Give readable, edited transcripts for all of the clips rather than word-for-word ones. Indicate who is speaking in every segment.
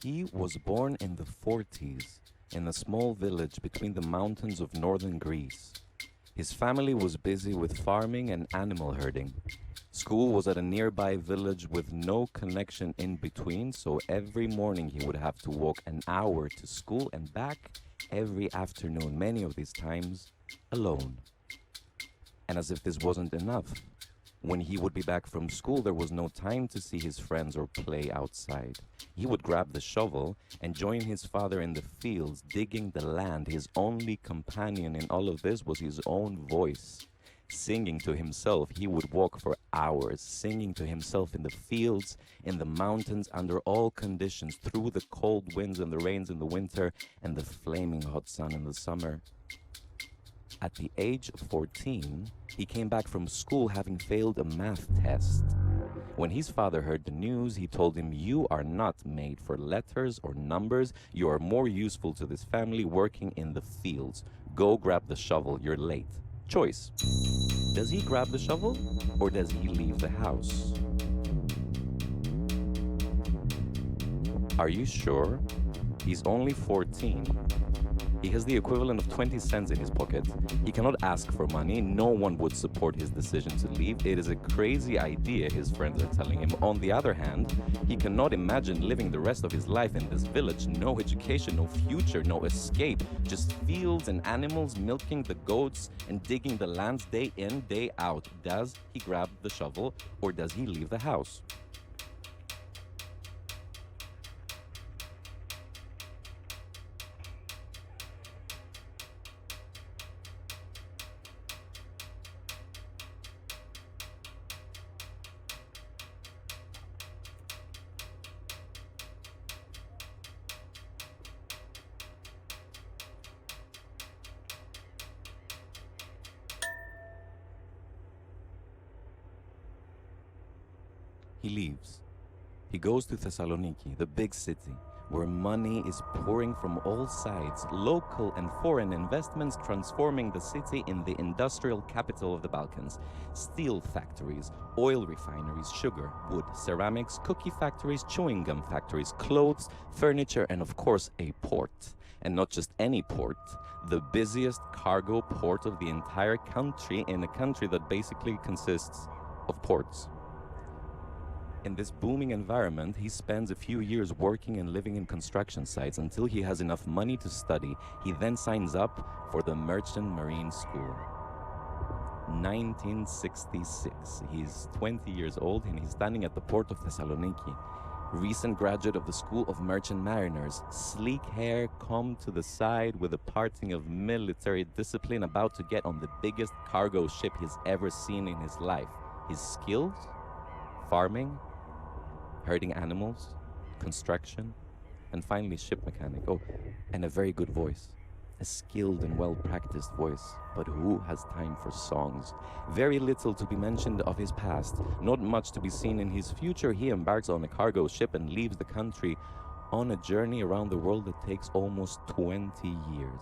Speaker 1: He was born in the 40s in a small village between the mountains of northern Greece. His family was busy with farming and animal herding. School was at a nearby village with no connection in between, so every morning he would have to walk an hour to school and back every afternoon, many of these times alone. And as if this wasn't enough, when he would be back from school, there was no time to see his friends or play outside. He would grab the shovel and join his father in the fields, digging the land. His only companion in all of this was his own voice. Singing to himself, he would walk for hours, singing to himself in the fields, in the mountains, under all conditions, through the cold winds and the rains in the winter, and the flaming hot sun in the summer. At the age of 14, he came back from school having failed a math test. When his father heard the news, he told him, "You are not made for letters or numbers. You are more useful to this family working in the fields. Go grab the shovel, you're late." Choice. Does he grab the shovel or does he leave the house? Are you sure? He's only 14. He has the equivalent of 20 cents in his pocket. He cannot ask for money. No one would support his decision to leave. It is a crazy idea, his friends are telling him. On the other hand, he cannot imagine living the rest of his life in this village. No education, no future, no escape. Just fields and animals, milking the goats and digging the lands day in, day out. Does he grab the shovel or does he leave the house? He leaves. He goes to Thessaloniki, the big city, where money is pouring from all sides, local and foreign investments transforming the city in the industrial capital of the Balkans. Steel factories, oil refineries, sugar, wood, ceramics, cookie factories, chewing gum factories, clothes, furniture, and of course a port. And not just any port, the busiest cargo port of the entire country, in a country that basically consists of ports. In this booming environment, he spends a few years working and living in construction sites until he has enough money to study. He then signs up for the Merchant Marine School. 1966. He's 20 years old and he's standing at the port of Thessaloniki. Recent graduate of the School of Merchant Mariners. Sleek hair combed to the side with a parting of military discipline, about to get on the biggest cargo ship he's ever seen in his life. His skills? Farming, herding animals, construction, and finally ship mechanic. Oh, and a very good voice. A skilled and well-practiced voice. But who has time for songs? Very little to be mentioned of his past. Not much to be seen in his future. He embarks on a cargo ship and leaves the country on a journey around the world that takes almost 20 years.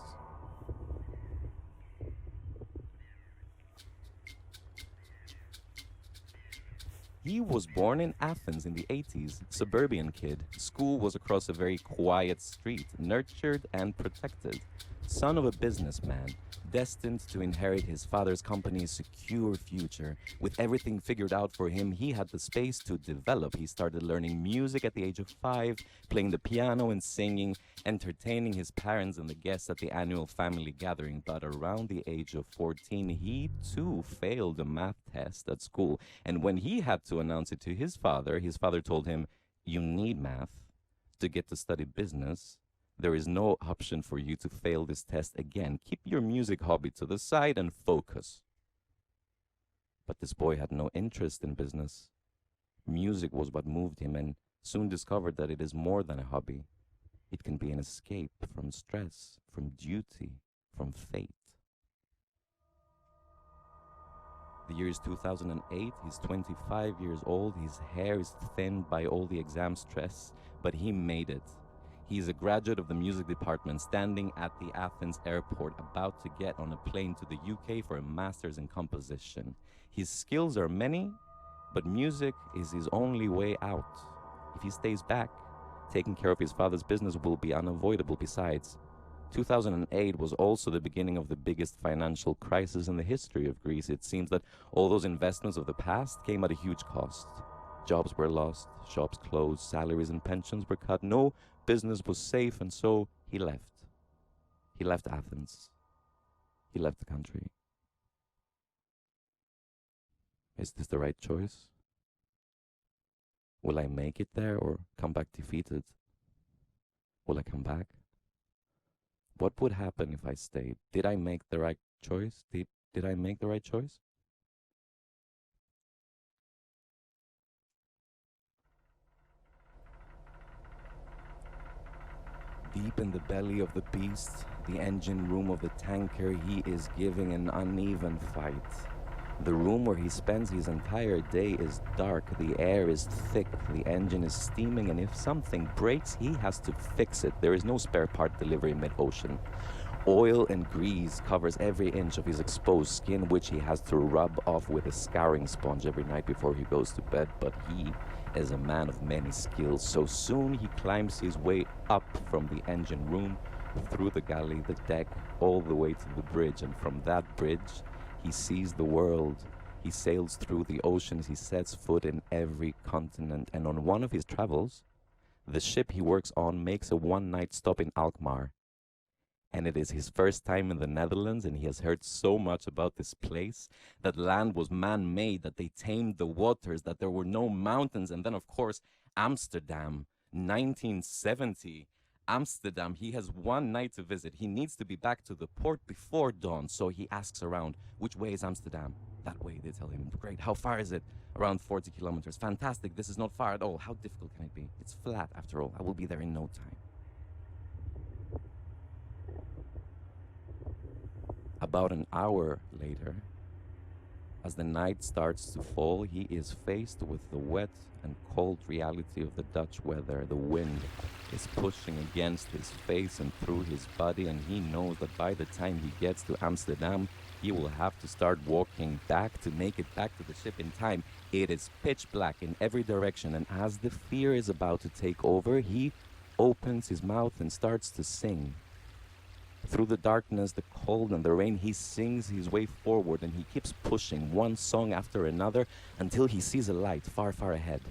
Speaker 1: He was born in Athens in the 80s, suburban kid. School was across a very quiet street, nurtured and protected. Son of a businessman, destined to inherit his father's company's secure future. With everything figured out for him, he had the space to develop. He started learning music at the age of 5, playing the piano and singing, entertaining his parents and the guests at the annual family gathering. But around the age of 14, he too failed a math test at school. And when he had to announce it to his father told him, "You need math to get to study business. There is no option for you to fail this test again. Keep your music hobby to the side and focus." But this boy had no interest in business. Music was what moved him, and soon discovered that it is more than a hobby. It can be an escape from stress, from duty, from fate. The year is 2008. He's 25 years old. His hair is thinned by all the exam stress, but he made it. He's a graduate of the music department, standing at the Athens airport, about to get on a plane to the UK for a master's in composition. His skills are many, but music is his only way out. If he stays back, Taking care of his father's business will be unavoidable. Besides, 2008 was also the beginning of the biggest financial crisis in the history of Greece. It seems that all those investments of the past came at a huge cost. Jobs were lost, shops closed, salaries and pensions were cut. No business was safe, and so he left. He left Athens. He left the country. Is this the right choice? Will I make it there or come back defeated? Will I come back? What would happen if I stayed? Did I make the right choice? Did I make the right choice? Deep in the belly of the beast, the engine room of the tanker, he is giving an uneven fight. The room where he spends his entire day is dark, the air is thick, the engine is steaming, and if something breaks, he has to fix it. There is no spare part delivery mid-ocean. Oil and grease covers every inch of his exposed skin, which he has to rub off with a scouring sponge every night before he goes to bed. But he is a man of many skills, so soon he climbs his way up from the engine room, through the galley, the deck, all the way to the bridge, and from that bridge, he sees the world. He sails through the oceans, he sets foot in every continent, and on one of his travels, the ship he works on makes a one-night stop in Alkmaar. And it is his first time in the Netherlands, and he has heard so much about this place, that land was man-made, that they tamed the waters, that there were no mountains, and then, of course, Amsterdam, 1970. Amsterdam, he has one night to visit. He needs to be back to the port before dawn, so he asks around, which way is Amsterdam? That way, they tell him. Great, how far is it? Around 40 kilometers. Fantastic, this is not far at all. How difficult can it be? It's flat, after all. I will be there in no time. About an hour later, as the night starts to fall, he is faced with the wet and cold reality of the Dutch weather. The wind is pushing against his face and through his body, and he knows that by the time he gets to Amsterdam, he will have to start walking back to make it back to the ship in time. It is pitch black in every direction, and as the fear is about to take over, he opens his mouth and starts to sing. Through the darkness, the cold and the rain, he sings his way forward, and he keeps pushing one song after another until he sees a light far, far ahead.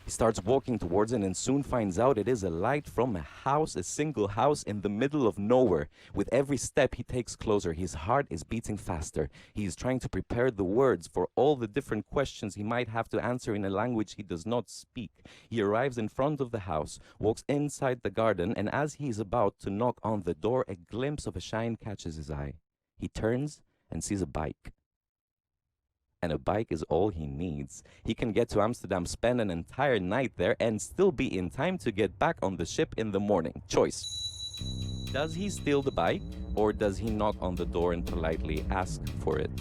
Speaker 1: He starts walking towards it and soon finds out it is a light from a house, a single house in the middle of nowhere. With every step he takes closer, his heart is beating faster. He is trying to prepare the words for all the different questions he might have to answer in a language he does not speak. He arrives in front of the house, walks inside the garden, and as he is about to knock on the door, a glimpse of a shine catches his eye. He turns and sees a bike. And a bike is all he needs. He can get to Amsterdam, spend an entire night there, and still be in time to get back on the ship in the morning. Choice. Does he steal the bike, or does he knock on the door and politely ask for it?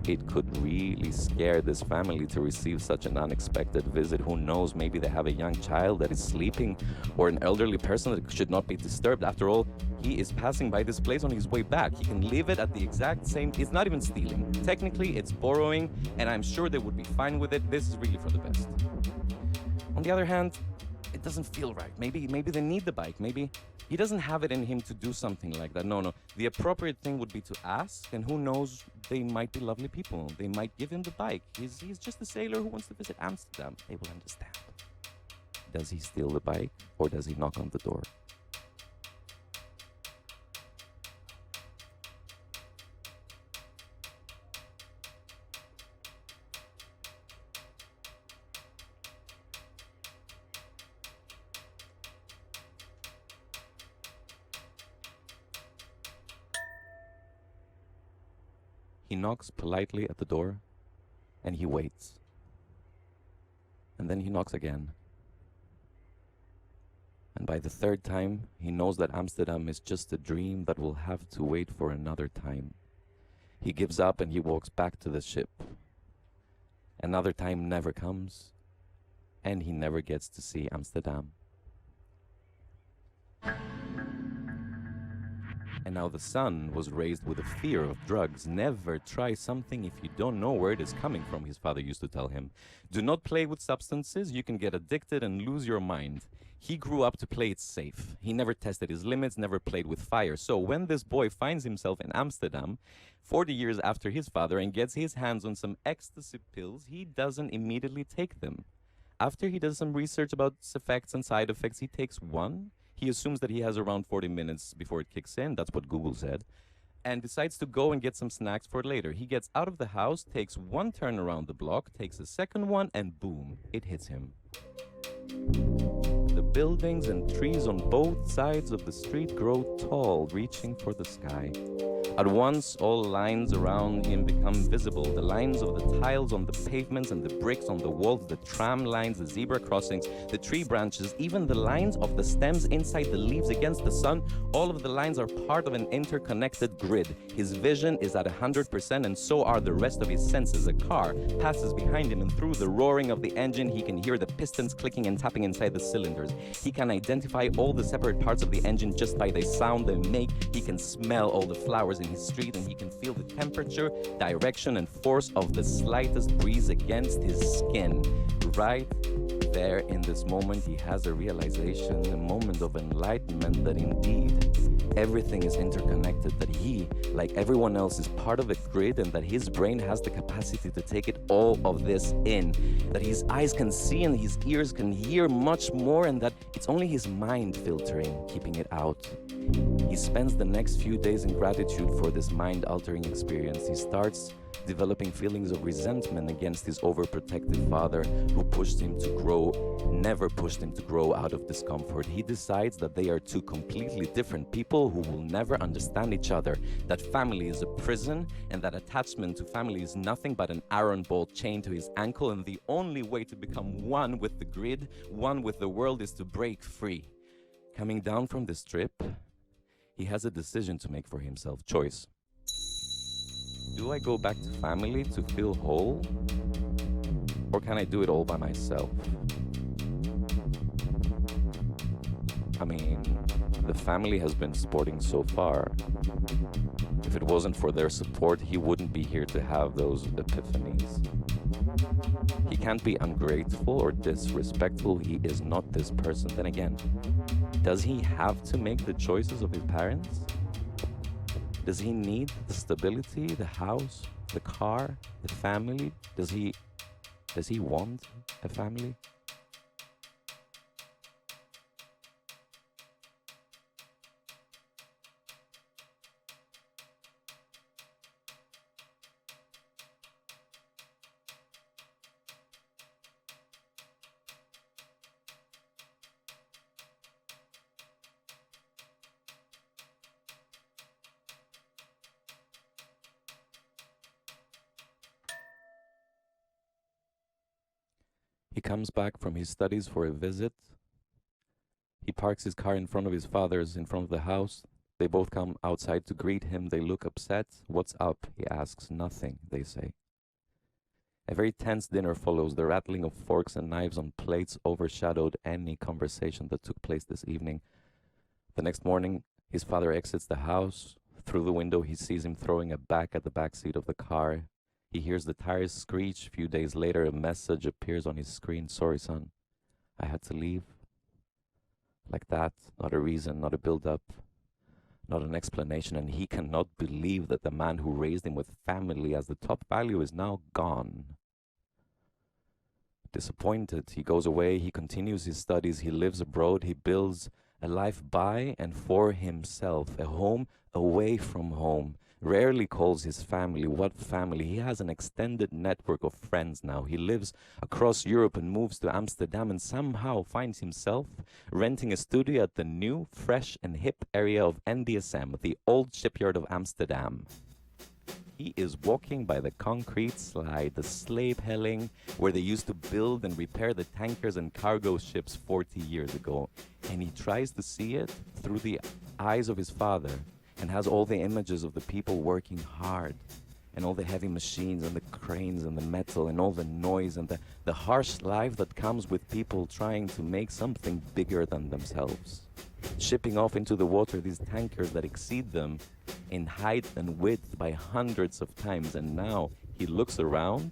Speaker 1: It could really scare this family to receive such an unexpected visit. Who knows, maybe they have a young child that is sleeping, or an elderly person that should not be disturbed. After all, he is passing by this place on his way back. He can leave it at the exact same... It's not even stealing. Technically, it's borrowing, and I'm sure they would be fine with it. This is really for the best. On the other hand, it doesn't feel right. Maybe they need the bike. Maybe he doesn't have it in him to do something like that. No. The appropriate thing would be to ask, and who knows, they might be lovely people. They might give him the bike. He's just a sailor who wants to visit Amsterdam. They will understand. Does he steal the bike, or does he knock on the door? He knocks politely at the door, and he waits. And then he knocks again. And by the third time, he knows that Amsterdam is just a dream that will have to wait for another time. He gives up and he walks back to the ship. Another time never comes, and he never gets to see Amsterdam. And now the son was raised with a fear of drugs. Never try something if you don't know where it is coming from, his father used to tell him. Do not play with substances, you can get addicted and lose your mind. He grew up to play it safe. He never tested his limits, never played with fire. So when this boy finds himself in Amsterdam, 40 years after his father, and gets his hands on some ecstasy pills, he doesn't immediately take them. After he does some research about its effects and side effects, he takes one. He assumes that he has around 40 minutes before it kicks in. That's what Google said. And decides to go and get some snacks for later. He gets out of the house, takes one turn around the block, takes a second one, and boom, it hits him. The buildings and trees on both sides of the street grow tall, reaching for the sky. At once, all lines around him become visible. The lines of the tiles on the pavements and the bricks on the walls, the tram lines, the zebra crossings, the tree branches, even the lines of the stems inside the leaves against the sun, all of the lines are part of an interconnected grid. His vision is at 100%, and so are the rest of his senses. A car passes behind him, and through the roaring of the engine, he can hear the pistons clicking and tapping inside the cylinders. He can identify all the separate parts of the engine just by the sound they make. He can smell all the flowers in his street, and he can feel the temperature, direction, and force of the slightest breeze against his skin. Right there in this moment, he has a realization, a moment of enlightenment that indeed everything is interconnected, that he, like everyone else, is part of a grid, and that his brain has the capacity to take it all of this in, that his eyes can see and his ears can hear much more, and that it's only his mind filtering, keeping it out. He spends the next few days in gratitude for this mind-altering experience. He starts developing feelings of resentment against his overprotective father, who pushed him to grow, never pushed him to grow out of discomfort. He decides that they are two completely different people who will never understand each other, that family is a prison, and that attachment to family is nothing but an iron bolt chained to his ankle, and the only way to become one with the grid, one with the world, is to break free. Coming down from this trip, he has a decision to make for himself. Choice. Do I go back to family to feel whole? Or can I do it all by myself? I mean, the family has been supporting so far. If it wasn't for their support, he wouldn't be here to have those epiphanies. He can't be ungrateful or disrespectful. He is not this person. Then again, does he have to make the choices of his parents? Does he need the stability, the house, the car, the family? Does he want a family? He comes back from his studies for a visit. He parks his car in front of his father's, in front of the house. They both come outside to greet him. They look upset. "What's up?" he asks. "Nothing," they say. A very tense dinner follows. The rattling of forks and knives on plates overshadowed any conversation that took place this evening. The next morning, his father exits the house. Through the window, he sees him throwing a bag at the back seat of the car. He hears the tires screech. A few days later, a message appears on his screen. "Sorry, son. I had to leave." Like that, not a reason, not a build-up, not an explanation, and he cannot believe that the man who raised him with family as the top value is now gone. Disappointed, he goes away, he continues his studies, he lives abroad, he builds a life by and for himself, a home away from home. Rarely calls his family. What family? He has an extended network of friends now. He lives across Europe and moves to Amsterdam, and somehow finds himself renting a studio at the new, fresh and hip area of NDSM, the old shipyard of Amsterdam. He is walking by the concrete slide, the slave helling, where they used to build and repair the tankers and cargo ships 40 years ago. And he tries to see it through the eyes of his father, and has all the images of the people working hard and all the heavy machines and the cranes and the metal and all the noise and the harsh life that comes with people trying to make something bigger than themselves. Shipping off into the water these tankers that exceed them in height and width by hundreds of times. And now he looks around,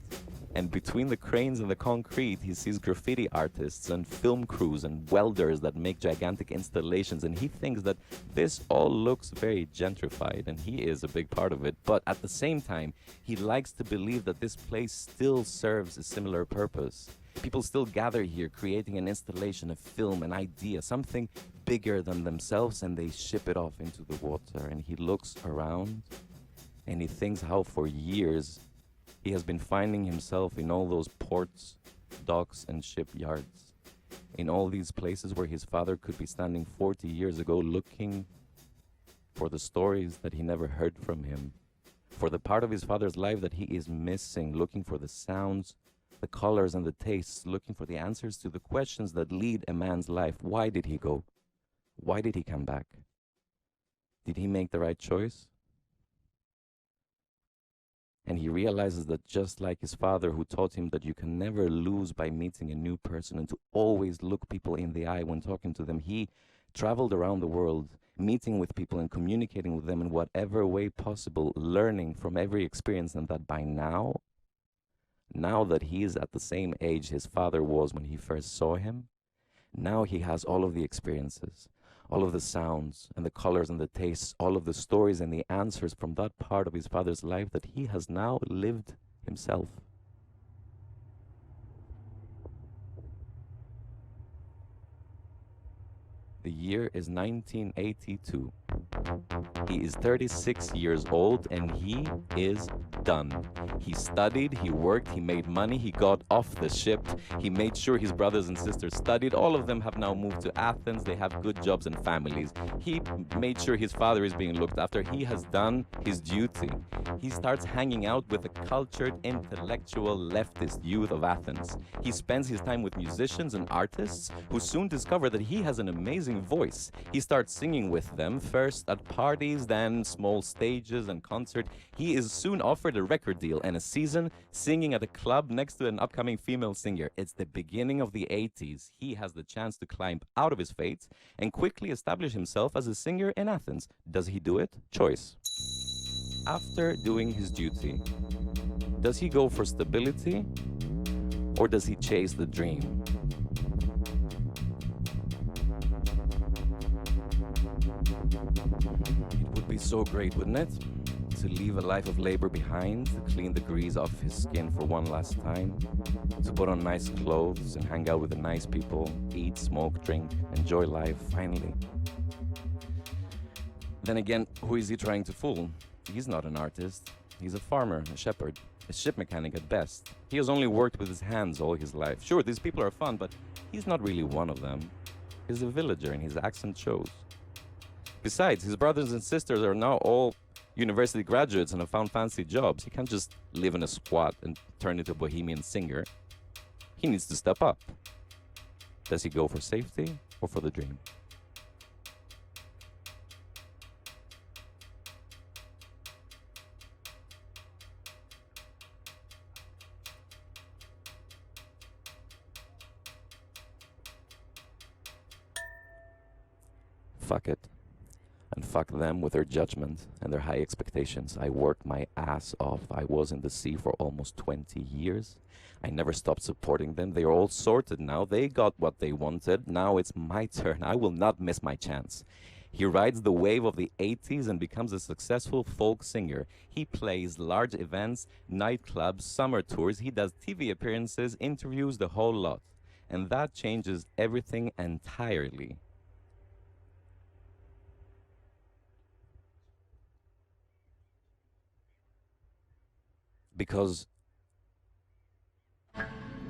Speaker 1: and between the cranes and the concrete, he sees graffiti artists and film crews and welders that make gigantic installations. And he thinks that this all looks very gentrified, and he is a big part of it. But at the same time, he likes to believe that this place still serves a similar purpose. People still gather here, creating an installation, a film, an idea, something bigger than themselves, and they ship it off into the water. And he looks around, and he thinks how for years he has been finding himself in all those ports, docks, and shipyards, in all these places where his father could be standing 40 years ago looking for the stories that he never heard from him, for the part of his father's life that he is missing, looking for the sounds, the colors, and the tastes, looking for the answers to the questions that lead a man's life. Why did he go? Why did he come back? Did he make the right choice? And he realizes that just like his father, who taught him that you can never lose by meeting a new person and to always look people in the eye when talking to them, he traveled around the world, meeting with people and communicating with them in whatever way possible, learning from every experience, and that by now that he is at the same age his father was when he first saw him, now he has all of the experiences, all of the sounds and the colors and the tastes, all of the stories and the answers from that part of his father's life that he has now lived himself. The year is 1982. He is 36 years old and he is done. He studied, he worked, he made money, he got off the ship, he made sure his brothers and sisters studied. All of them have now moved to Athens, they have good jobs and families. He made sure his father is being looked after. He has done his duty. He starts hanging out with the cultured, intellectual, leftist youth of Athens. He spends his time with musicians and artists who soon discover that he has an amazing voice. He starts singing with them, first at parties, then small stages and concerts. He is soon offered a record deal and a season singing at a club next to an upcoming female singer. It's the beginning of the 80s. He has the chance to climb out of his fate and quickly establish himself as a singer in Athens. Does he do it? Choice. After doing his duty, does he go for stability or does he chase the dream? It would be so great, wouldn't it? To leave a life of labor behind, to clean the grease off his skin for one last time, to put on nice clothes and hang out with the nice people, eat, smoke, drink, enjoy life, finally. Then again, who is he trying to fool? He's not an artist. He's a farmer, a shepherd, a ship mechanic at best. He has only worked with his hands all his life. Sure, these people are fun, but he's not really one of them. He's a villager and his accent shows. Besides, his brothers and sisters are now all university graduates and have found fancy jobs. He can't just live in a squat and turn into a bohemian singer. He needs to step up. Does he go for safety or for the dream? Fuck it. And fuck them with their judgment and their high expectations. I worked my ass off. I was in the sea for almost 20 years. I never stopped supporting them. They are all sorted now. They got what they wanted. Now it's my turn. I will not miss my chance. He rides the wave of the 80s and becomes a successful folk singer. He plays large events, nightclubs, summer tours. He does TV appearances, interviews, the whole lot. And that changes everything entirely. Because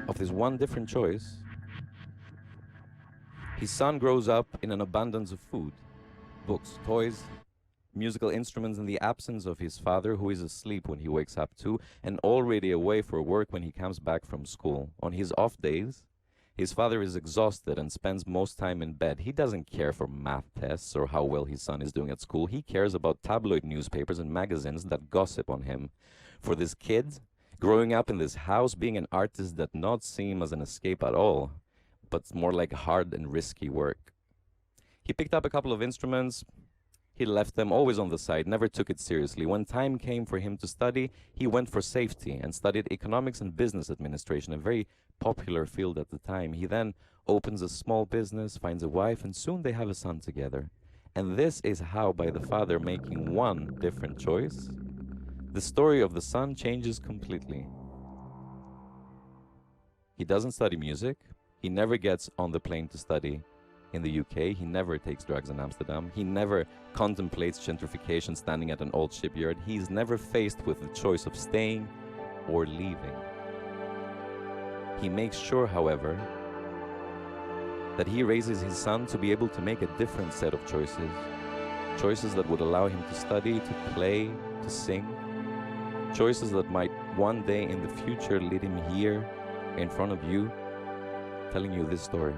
Speaker 1: of this one different choice, his son grows up in an abundance of food, books, toys, musical instruments in the absence of his father, who is asleep when he wakes up too, and already away for work when he comes back from school. On his off days, His father is exhausted and spends most time in bed. He doesn't care for math tests or how well his son is doing at school. He cares about tabloid newspapers and magazines that gossip on him. For this kid, growing up in this house, being an artist did not seem as an escape at all, but more like hard and risky work. He picked up a couple of instruments. He left them always on the side, never took it seriously. When time came for him to study, he went for safety and studied economics and business administration, a very popular field at the time. He then opens a small business, finds a wife, and soon they have a son together. And this is how, by the father making one different choice, the story of the son changes completely. He doesn't study music. He never gets on the plane to study in the UK. He never takes drugs in Amsterdam. He never contemplates gentrification standing at an old shipyard. He's never faced with the choice of staying or leaving. He makes sure, however, that he raises his son to be able to make a different set of choices. Choices that would allow him to study, to play, to sing. Choices that might one day in the future lead him here in front of you, telling you this story.